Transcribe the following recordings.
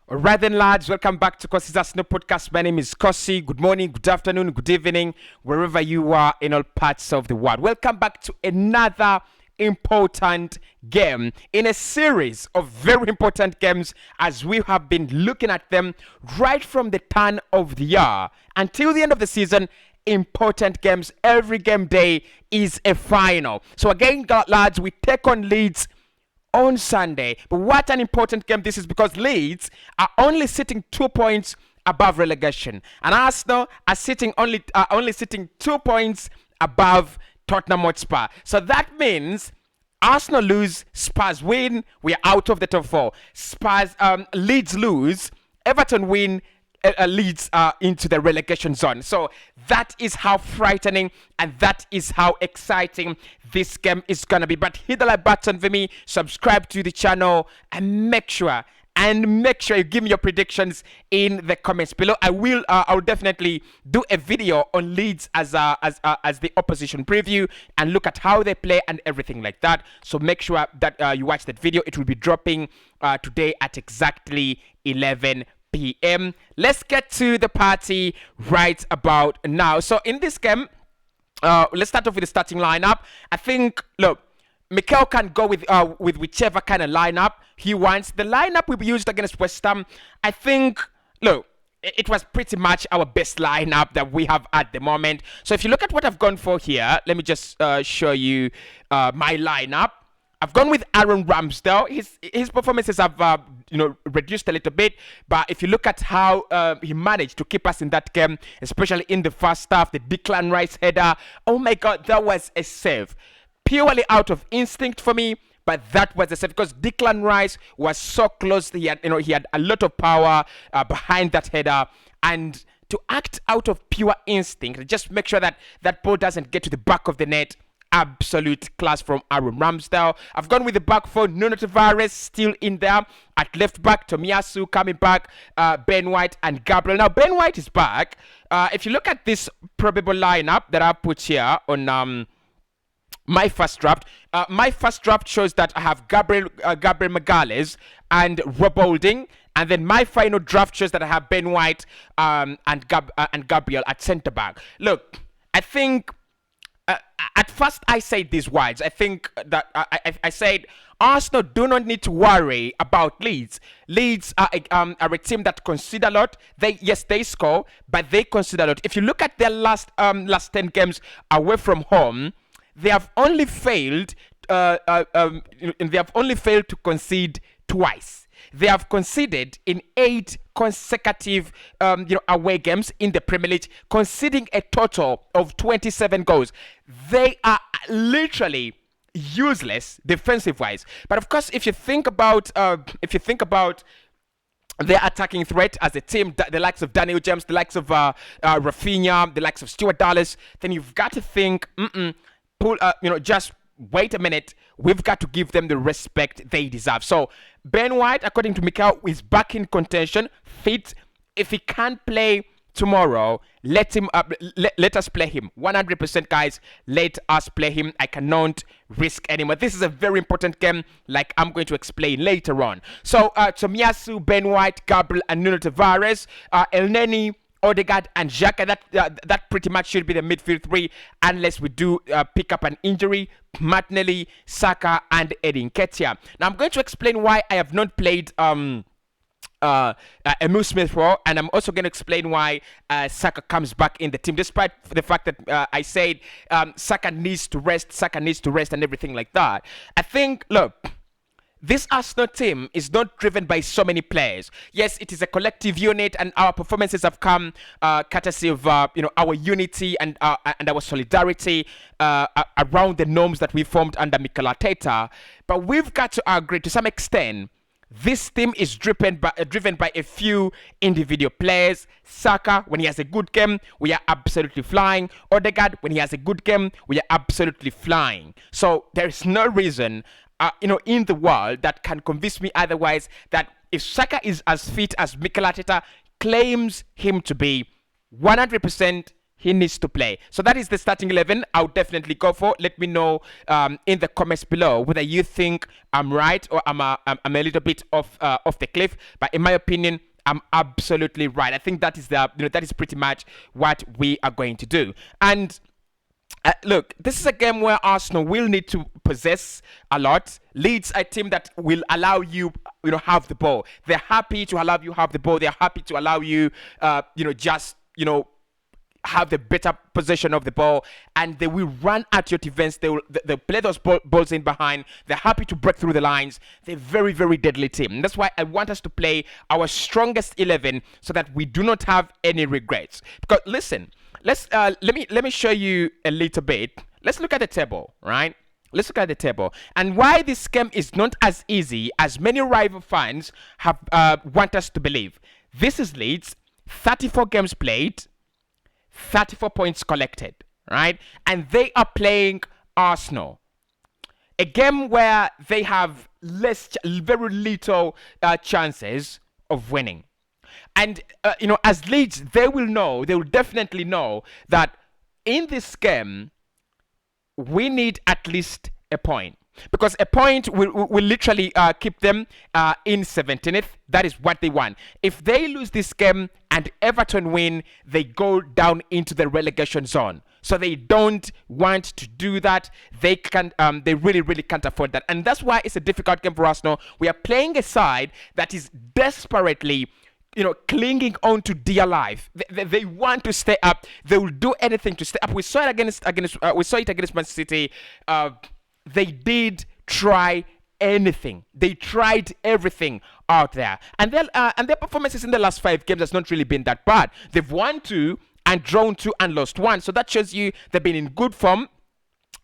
Alright then, lads, welcome back to Cossy's Arsenal podcast. My name is Cossy. Good morning, good afternoon, good evening, wherever you are in all parts of the world. Welcome back to another important game in a series of very important games as we have been looking at them right from the turn of the year until the end of the season. Important games. Every game day is a final. So again, lads, we take on Leeds on Sunday. But what an important game this is, because Leeds are only sitting 2 points above relegation, and Arsenal are sitting only sitting 2 points above Tottenham Hotspur. So that means Arsenal lose, Spurs win, we are out of the top four. Leeds lose, Everton win, leads into the relegation zone. So that is how frightening and that is how exciting this game is gonna be. But hit the like button for me, subscribe to the channel, and make sure you give me your predictions in the comments below. I'll definitely do a video on Leeds as the opposition preview and look at how they play and everything like that. So make sure that you watch that video. It will be dropping today at exactly 11 p.m. Let's get to the party right about now. So in this game, let's start off with the starting lineup. I think, look, Mikel can go with whichever kind of lineup he wants. The lineup we used against West Ham, I think, look, it was pretty much our best lineup that we have at the moment. So if you look at what I've gone for here, let me just show you my lineup. I've gone with Aaron Ramsdale. His performances have reduced a little bit, but if you look at how he managed to keep us in that game, especially in the first half, the Declan Rice header, oh my God, that was a save. Purely out of instinct for me, but that was a save because Declan Rice was so close. He had a lot of power behind that header, and to act out of pure instinct, just make sure that that ball doesn't get to the back of the net. Absolute class from Aaron Ramsdale. I've gone with the back four. Nuno Tavares still in there. At left back, Tomiyasu coming back. Ben White and Gabriel. Now, Ben White is back. If you look at this probable lineup that I put here on my first draft shows that I have Gabriel Magalhaes and Rob Holding. And then my final draft shows that I have Ben White and Gabriel at centre back. Look, I think... at first, I said these words. I think that I said Arsenal do not need to worry about Leeds. Leeds are a team that concede a lot. They score, but they concede a lot. If you look at their last 10 games away from home, they have only failed. They have only failed to concede twice. They have conceded in 8 consecutive away games in the Premier League, conceding a total of 27 goals. They are literally useless defensive-wise. But of course, if you think about their attacking threat as a team, the likes of Daniel James, the likes of Rafinha, the likes of Stuart Dallas, then you've got to think, just wait a minute. We've got to give them the respect they deserve. So Ben White, according to Mikel, is back in contention, fit. If he can't play tomorrow, let us play him 100%, guys. Let us play him. I cannot risk anymore. This is a very important game, like I'm going to explain later on. So Tomiyasu, Ben White, Gabriel, and Nuno Tavares, Elneny, Odegaard and Xhaka, that pretty much should be the midfield three, unless we do pick up an injury. Martinelli, Saka, and Eddie Nketiah. Now I'm going to explain why I have not played Emile Smith-Rowe, and I'm also going to explain why Saka comes back in the team, despite the fact that I said Saka needs to rest, and everything like that. I think, look, this Arsenal team is not driven by so many players. Yes, it is a collective unit, and our performances have come courtesy of our unity and our solidarity around the norms that we formed under Mikel Arteta. But we've got to agree to some extent. This team is driven by a few individual players. Saka, when he has a good game, we are absolutely flying. Odegaard, when he has a good game, we are absolutely flying. So there is no reason in the world that can convince me otherwise, that if Saka is as fit as Mikel Arteta claims him to be, 100% he needs to play. So that is the starting 11 I'll definitely go for. Let me know in the comments below whether you think I'm right or I'm a little bit off the cliff. But in my opinion, I'm absolutely right. I think that is that is pretty much what we are going to do. And look, this is a game where Arsenal will need to possess a lot. Leeds, a team that will allow you, have the ball. They're happy to allow you have the ball. They're happy to allow you, just, have the better possession of the ball, and they will run at your defense. They'll play those balls in behind. They're happy to break through the lines. They're very, very deadly team. And that's why I want us to play our strongest 11 so that we do not have any regrets. Because listen, let me show you a little bit. Let's look at the table, right? Let's look at the table and why this game is not as easy as many rival fans have want us to believe. This is Leeds, 34 games played, 34 points collected, right? And they are playing Arsenal, a game where they have very little chances of winning. And as Leeds, they will definitely know that in this game we need at least a point, because a point will literally keep them in 17th. That is what they want. If they lose this game and Everton win, they go down into the relegation zone. So they don't want to do that. They really, really can't afford that. And that's why it's a difficult game for Arsenal. We are playing a side that is desperately clinging on to dear life. They want to stay up. They will do anything to stay up. We saw it against Man City. They did try anything. They tried everything out there, and their performances in the last 5 games has not really been that bad. They've won 2 and drawn 2 and lost 1. So that shows you they've been in good form.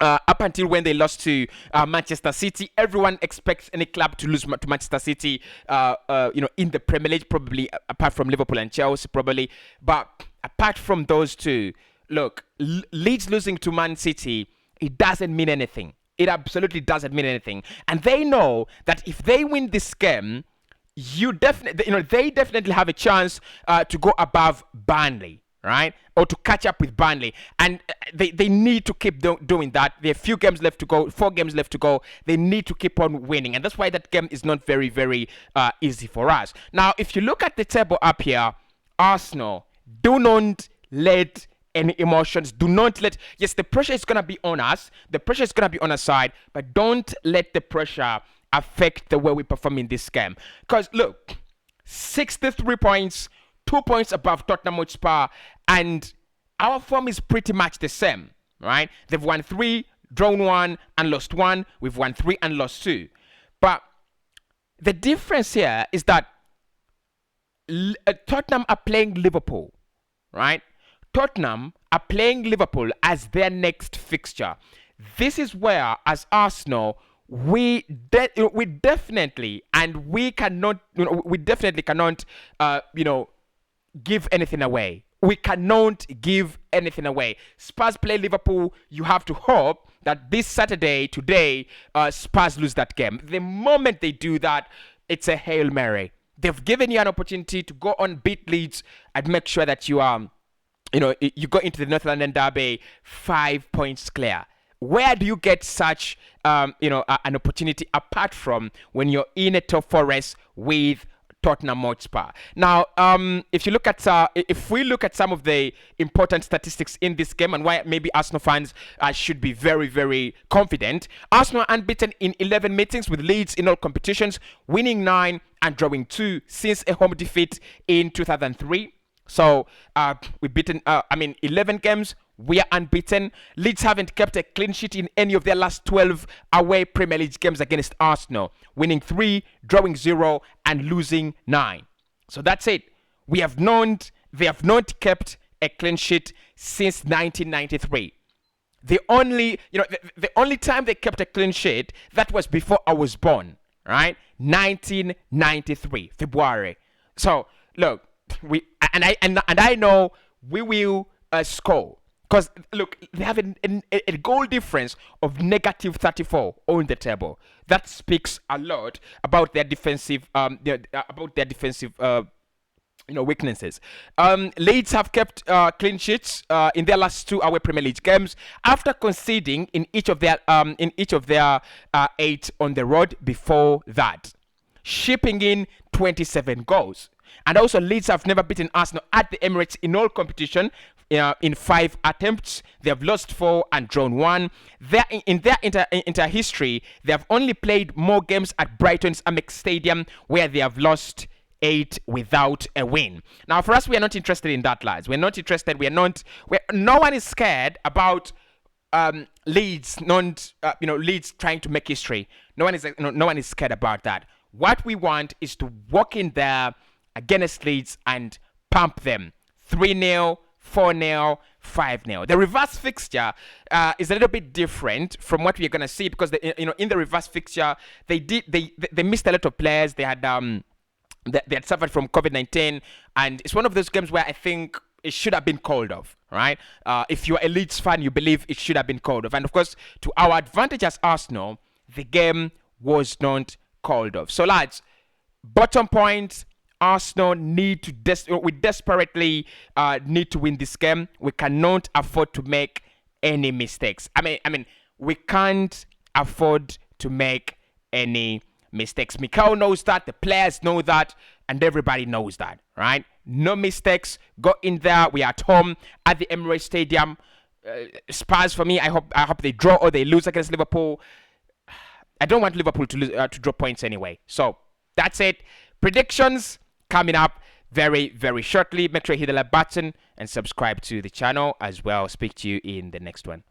Up until when they lost to Manchester City. Everyone expects any club to lose to Manchester City, in the Premier League, probably, apart from Liverpool and Chelsea, probably. But apart from those two, look, Leeds losing to Man City, it doesn't mean anything. It absolutely doesn't mean anything. And they know that if they win this game, they definitely have a chance to go above Burnley, right? Or to catch up with Burnley. And they need to keep doing that. There are 4 games left to go. They need to keep on winning. And that's why that game is not very, very easy for us. Now, if you look at the table up here, Arsenal, do not let any emotions. Do not let... Yes, the pressure is going to be on us. The pressure is going to be on our side. But don't let the pressure affect the way we perform in this game. Because, look, 63 points... 2 points above Tottenham Hotspur, and our form is pretty much the same, right? They've won 3, drawn 1, and lost 1. We've won 3 and lost 2. But the difference here is that Tottenham are playing Liverpool, right? Tottenham are playing Liverpool as their next fixture. This is where, as Arsenal, we definitely cannot give anything away. We cannot give anything away. Spurs play Liverpool. You have to hope that this Saturday, today, Spurs lose that game. The moment they do that, it's a Hail Mary. They've given you an opportunity to go on, beat Leeds, and make sure that you you go into the North London Derby 5 points clear. Where do you get such an opportunity apart from when you're in a top 4 race with Tottenham Hotspur? Now, if we look at some of the important statistics in this game and why maybe Arsenal fans should be very, very confident. Arsenal are unbeaten in 11 meetings with Leeds in all competitions, winning 9 and drawing 2 since a home defeat in 2003. So we've beaten 11 games. We are unbeaten. Leeds haven't kept a clean sheet in any of their last 12 away Premier League games against Arsenal, winning 3, drawing 0, and losing 9. So that's it. They have not kept a clean sheet since 1993. The only time they kept a clean sheet, that was before I was born, right? 1993, February. So look, I know we will score. Because, look, they have a goal difference of negative 34 on the table. That speaks a lot about their defensive weaknesses. Leeds have kept clean sheets in their last two away Premier League games after conceding in each of their 8 on the road before that, shipping in 27 goals. And also, Leeds have never beaten Arsenal at the Emirates in all competition. In 5 attempts, they have lost 4 and drawn 1. In their inter history, they have only played more games at Brighton's Amex Stadium, where they have lost 8 without a win. Now, for us, we are not interested in that, lads. We're not interested. No one is scared about Leeds, Leeds trying to make history. No one is scared about that. What we want is to walk in there against Leeds and pump them 3-0, 4-0, 5-0. The reverse fixture is a little bit different from what we're gonna see, because in the reverse fixture they missed a lot of players. They had suffered from COVID-19, and it's one of those games where I think it should have been called off, right? If you're a Leeds fan, you believe it should have been called off, and of course, to our advantage as Arsenal, the game was not called off. So, lads, bottom point. Arsenal need to desperately need to win this game. We cannot afford to make any mistakes. I mean, we can't afford to make any mistakes. Mikel knows that, the players know that, and everybody knows that, right? No mistakes. Go in there. We are at home at the Emirates Stadium. Spurs, for me, I hope they draw or they lose against Liverpool. I don't want Liverpool to lose, to drop points anyway. So that's it. Predictions coming up very, very shortly. Make sure you hit the like button and subscribe to the channel as well. Speak to you in the next one.